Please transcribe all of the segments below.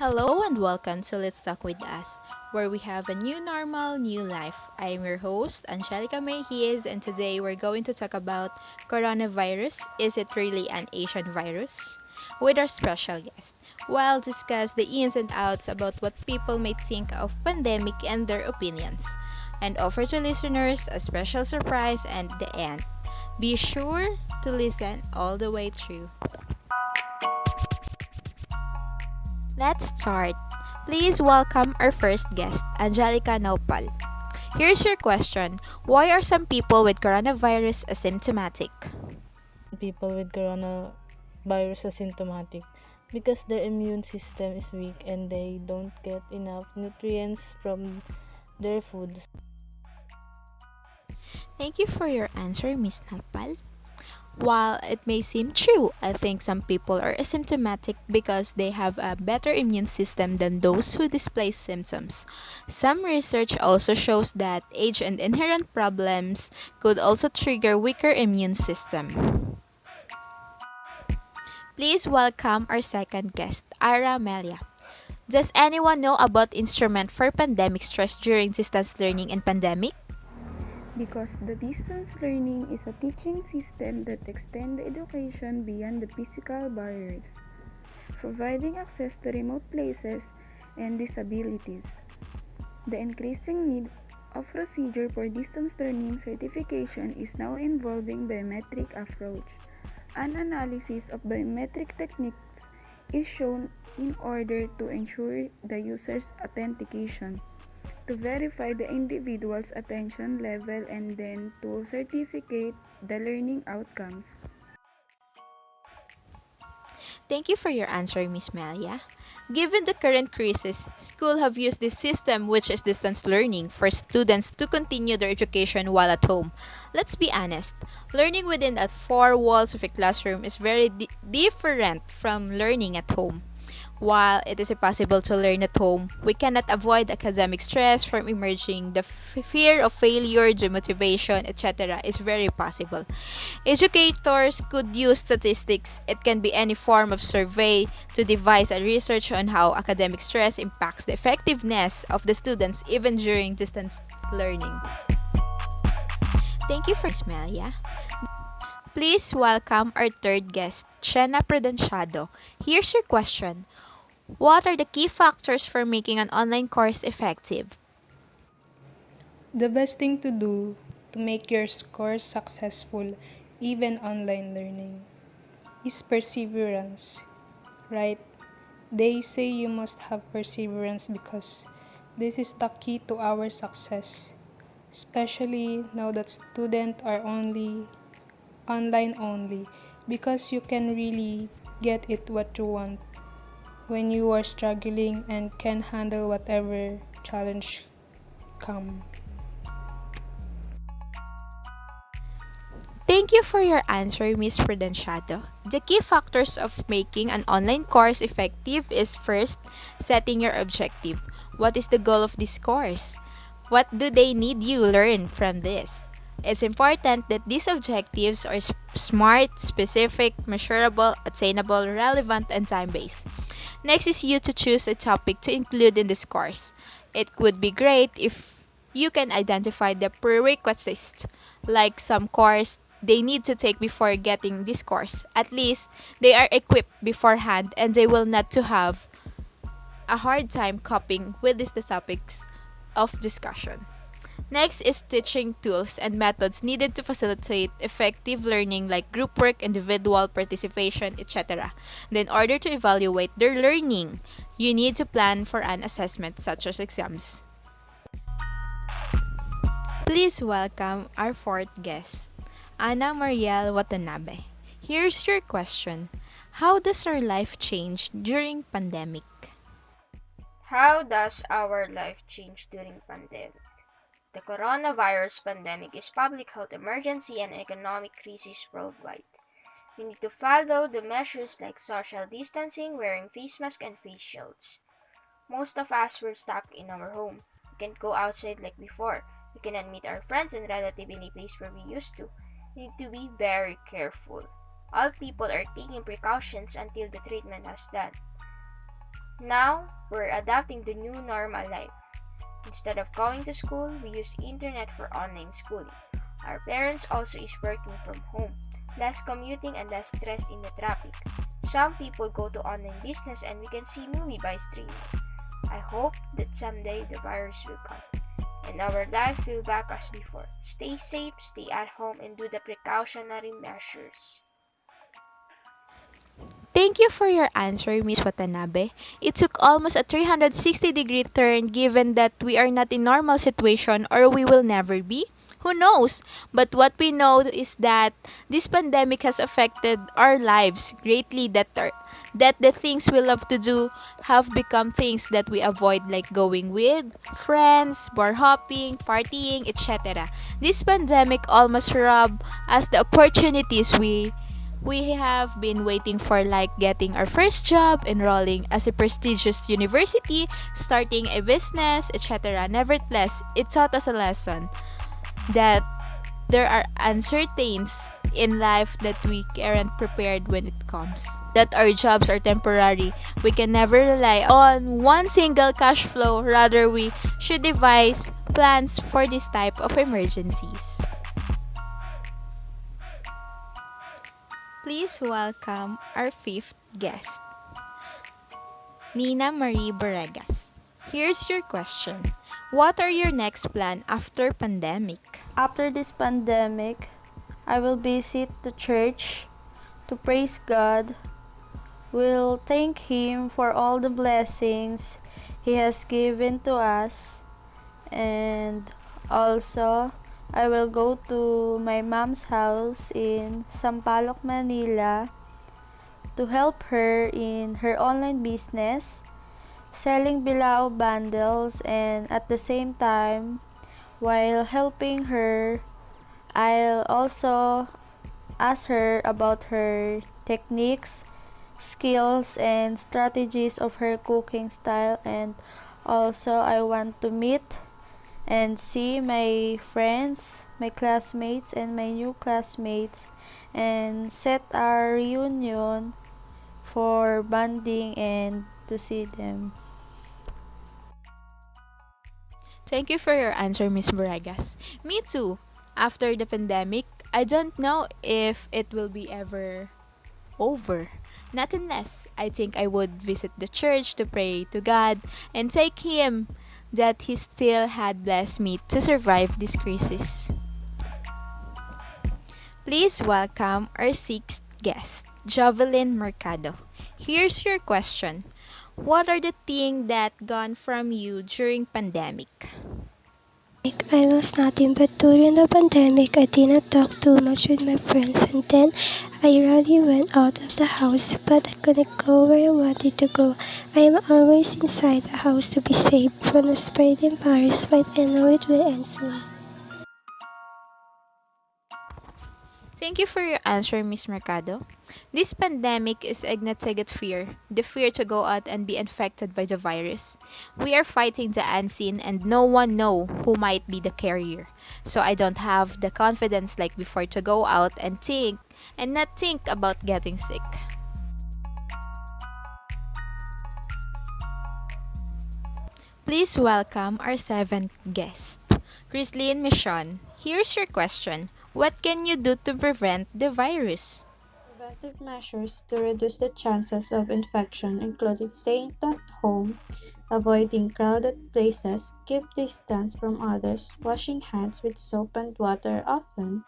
Hello and welcome to Let's Talk with Us, where we have a new normal, new life. I am your host, Angelica Mejiz, and today we're going to talk about coronavirus. Is it really an Asian virus? With our special guest. We'll discuss the ins and outs about what people may think of pandemic and their opinions, and offer to listeners a special surprise at the end. Be sure to listen all the way through. Let's start. Please welcome our first guest, Angelica Naupal. Here's your question. Why are some people with coronavirus asymptomatic? People with coronavirus asymptomatic because their immune system is weak and they don't get enough nutrients from their foods. Thank you for your answer, Miss Naupal. While it may seem true, I think some people are asymptomatic because they have a better immune system than those who display symptoms. Some research also shows that age and inherent problems could also trigger weaker immune system. Please welcome our second guest, Ira Melia. Does anyone know about instrument for pandemic stress during distance learning and pandemic? Because the distance learning is a teaching system that extends the education beyond the physical barriers, providing access to remote places and disabilities. The increasing need of procedure for distance learning certification is now involving biometric approach. An analysis of biometric techniques is shown in order to ensure the user's authentication, to verify the individual's attention level, and then to certificate the learning outcomes. Thank you for your answer, Miss Melia. Given the current crisis, schools have used this system, which is distance learning, for students to continue their education while at home. Let's be honest, learning within the four walls of a classroom is very different from learning at home. While it is possible to learn at home, we cannot avoid academic stress from emerging. The fear of failure, demotivation, etc. is very possible. Educators could use statistics. It can be any form of survey to devise a research on how academic stress impacts the effectiveness of the students even during distance learning. Thank you for Ismelia. Please welcome our third guest, Shena Prudenciado. Here's your question. What are the key factors for making an online course effective? The best thing to do to make your course successful, even online learning, is perseverance, right? They say you must have perseverance because this is the key to our success, especially now that students are only online only, because you can really get it what you want when you are struggling and can handle whatever challenge come. Thank you for your answer, Ms. Prudenciado. The key factors of making an online course effective is first, setting your objective. What is the goal of this course? What do they need you learn from this? It's important that these objectives are smart, specific, measurable, attainable, relevant, and time-based. Next is you to choose a topic to include in this course. It would be great if you can identify the prerequisites, like some course they need to take before getting this course. At least they are equipped beforehand and they will not to have a hard time coping with these topics of discussion. Next is teaching tools and methods needed to facilitate effective learning like group work, individual participation, etc. In order to evaluate their learning, you need to plan for an assessment such as exams. Please welcome our fourth guest, Ana Mariel Watanabe. Here's your question. How does your life change during pandemic? How does our life change during pandemic? The coronavirus pandemic is public health emergency and economic crisis worldwide. We need to follow the measures like social distancing, wearing face masks and face shields. Most of us were stuck in our home. We can't go outside like before. We cannot meet our friends and relatives in a place where we used to. We need to be very careful. All people are taking precautions until the treatment has done. Now, we're adapting the new normal life. Instead of going to school, we use internet for online schooling. Our parents also is working from home, less commuting and less stress in the traffic. Some people go to online business and we can see movie by streaming. I hope that someday the virus will come and our life will back as before. Stay safe, stay at home, and do the precautionary measures. Thank you for your answer, Miss Watanabe. It took almost a 360-degree turn given that we are not in normal situation or we will never be. Who knows? But what we know is that this pandemic has affected our lives greatly that the things we love to do have become things that we avoid like going with friends, bar hopping, partying, etc. This pandemic almost robbed us the opportunities we have been waiting for, like getting our first job, enrolling as a prestigious university, starting a business, etc. Nevertheless, it taught us a lesson that there are uncertainties in life that we aren't prepared when it comes. That our jobs are temporary. We can never rely on one single cash flow. Rather, we should devise plans for this type of emergencies. Please welcome our fifth guest, Nina Marie Barregas. Here's your question. What are your next plan after pandemic? After this pandemic, I will visit the church to praise God, will thank Him for all the blessings He has given to us, and also I will go to my mom's house in Sampaloc, Manila to help her in her online business, selling bilao bundles, and at the same time, while helping her, I'll also ask her about her techniques, skills, and strategies of her cooking style, and also I want to meet and see my friends, my classmates, and my new classmates, and set our reunion for bonding and to see them. Thank you for your answer, Miss Barregas. Me too. After the pandemic, I don't know if it will be ever over. Not unless I think I would visit the church to pray to God and thank Him that He still had blessed me to survive this crisis. Please welcome our sixth guest, Jovelyn Mercado. Here's your question. What are the things that gone from you during pandemic? I lost nothing, but during the pandemic, I did not talk too much with my friends, and then I rarely went out of the house, but I couldn't go where I wanted to go. I am always inside the house to be safe from the spreading virus, but I know it will end soon. Thank you for your answer, Miss Mercado. This pandemic is ignited fear, the fear to go out and be infected by the virus. We are fighting the unseen and no one know who might be the carrier. So I don't have the confidence like before to go out and not think about getting sick. Please welcome our seventh guest, Chrislene Michon. Here's your question. What can you do to prevent the virus? Preventive measures to reduce the chances of infection, including staying at home, avoiding crowded places, keep distance from others, washing hands with soap and water often,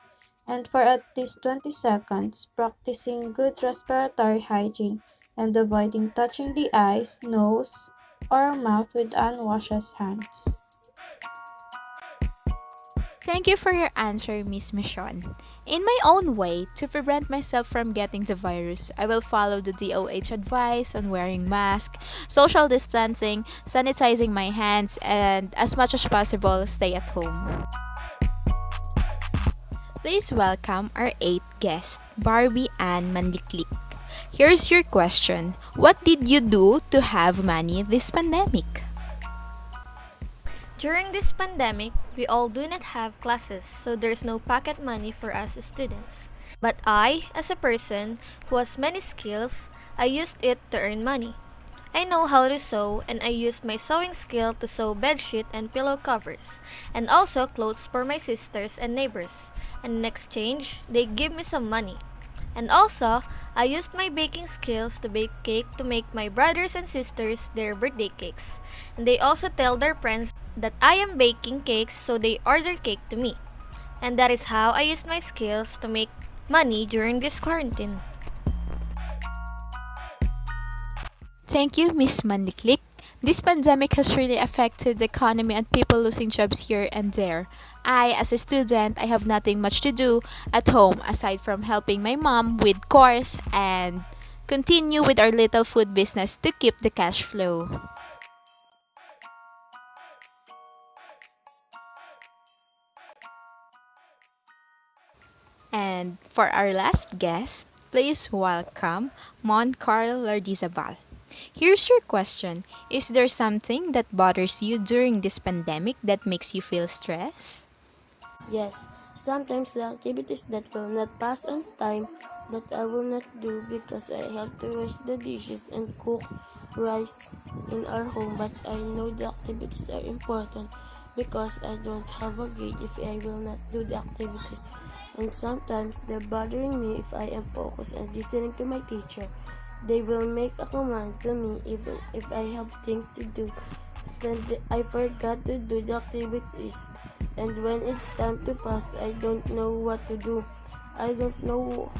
and for at least 20 seconds, practicing good respiratory hygiene and avoiding touching the eyes, nose, or mouth with unwashed hands. Thank you for your answer, Miss Michon. In my own way, to prevent myself from getting the virus, I will follow the DOH advice on wearing mask, social distancing, sanitizing my hands, and as much as possible, stay at home. Please welcome our eighth guest, Barbie Ann Mandiklik. Here's your question. What did you do to have money this pandemic? During this pandemic, we all do not have classes, so there's no pocket money for us students. But I, as a person who has many skills, I used it to earn money. I know how to sew, and I used my sewing skill to sew bedsheet and pillow covers, and also clothes for my sisters and neighbors. And in exchange, they give me some money. And also, I used my baking skills to bake cake to make my brothers and sisters their birthday cakes. And they also tell their friends that I am baking cakes, so they order cake to me. And that is how I used my skills to make money during this quarantine. Thank you, Miss Maniklik. This pandemic has really affected the economy and people losing jobs here and there. As a student, I have nothing much to do at home aside from helping my mom with course and continue with our little food business to keep the cash flow. And for our last guest, please welcome Mon Carl Lardizabal. Here's your question. Is there something that bothers you during this pandemic that makes you feel stressed? Yes, sometimes the activities that will not pass on time that I will not do because I have to wash the dishes and cook rice in our home, but I know the activities are important because I don't have a grade if I will not do the activities. And sometimes they're bothering me if I am focused and listening to my teacher. They will make a command to me even if I have things to do. Then I forgot to do the activities. And when it's time to pass, I don't know what to do. I don't know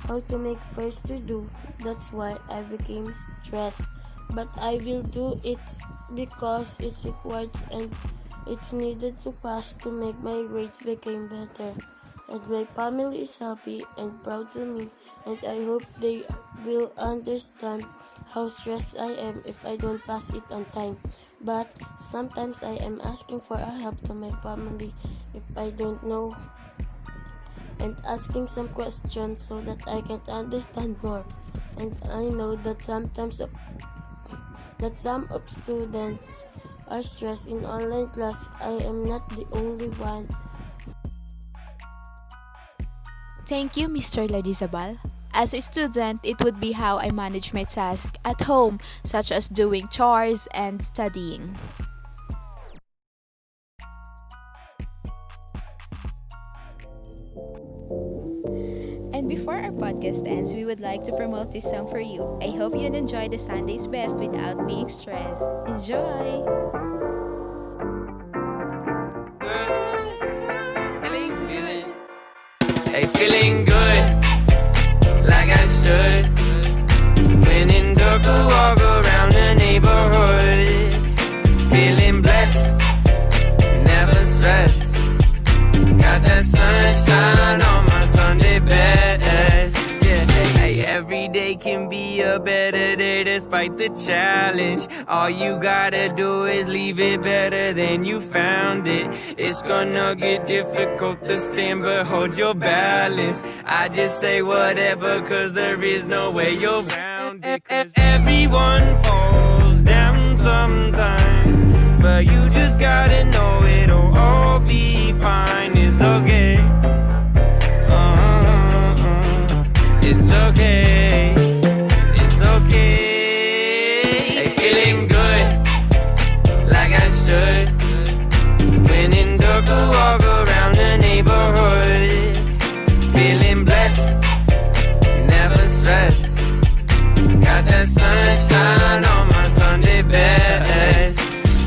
how to make first to do. That's why I became stressed. But I will do it because it's required and it's needed to pass to make my grades become better. And my family is happy and proud to me, and I hope they will understand how stressed I am if I don't pass it on time. But sometimes I am asking for a help to my family if I don't know and asking some questions so that I can understand more. And I know that sometimes that some of students are stressed in online class. I am not the only one. Thank you, Mr. Ladizabal. As a student, it would be how I manage my tasks at home, such as doing chores and studying. And before our podcast ends, we would like to promote this song for you. I hope you'd enjoy the Sunday's best without being stressed. Enjoy! Hey, feeling good, like I should. When in dark, I walk around the neighborhood. Feeling blessed, never stressed. Got that sunshine on my Sunday best. Yeah, hey, every day can be a better day despite the challenge. All you gotta do is leave it better than you found it. It's gonna get difficult to stand, but hold your balance. I just say whatever, cause there is no way you're around it. Everyone falls down sometime, but you just gotta know it'll all be fine. It's okay. It's okay. It's okay. Hey, feeling good, like I should. When in dark, I walk around the neighborhood. Feeling blessed, never stressed. Got that sunshine on my Sunday best.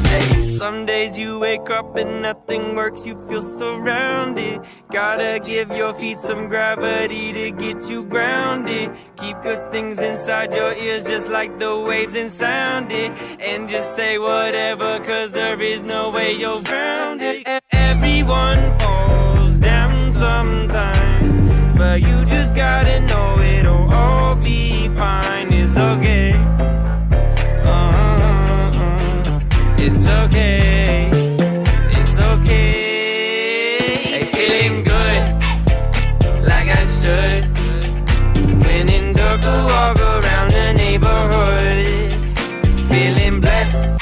Hey, some days you wake up and nothing works, you feel surrounded. Gotta give your feet some gravity to get you grounded. Keep good things inside your ears just like the waves and sound it. And just say whatever, cause there is no way you're around it. Everyone falls down sometime, but you just gotta know it'll all be fine. It's okay. It's okay. It's okay. Hey, feeling good, like I should. When in dark, I walk around the neighborhood. Feeling blessed,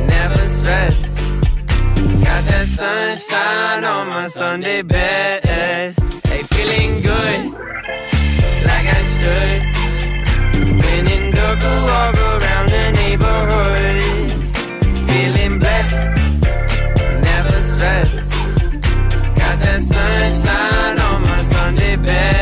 never stressed. Got that sunshine on my Sunday best. Hey, feeling good, like I should. When in dark, I walk around the neighborhood, feeling blessed, never stressed. Got that sunshine on my Sunday best.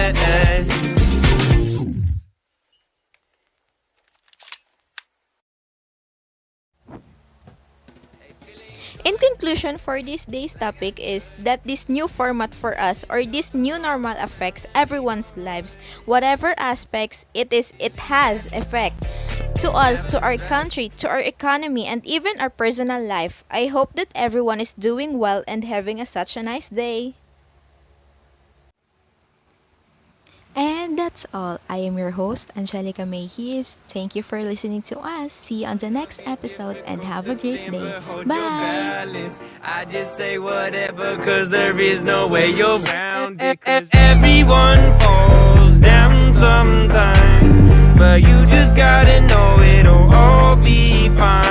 In conclusion, for this day's topic is that this new format for us or this new normal affects everyone's lives. Whatever aspects it has effect to us, to our country, to our economy, and even our personal life. I hope that everyone is doing well and having such a nice day. And that's all. I am your host, Angelica Mayhis. Thank you for listening to us. See you on the next episode and have a great day. Bye! I just say whatever, cause there is no way you're bound it. Everyone falls down sometime, but you just gotta know it'll all be fine.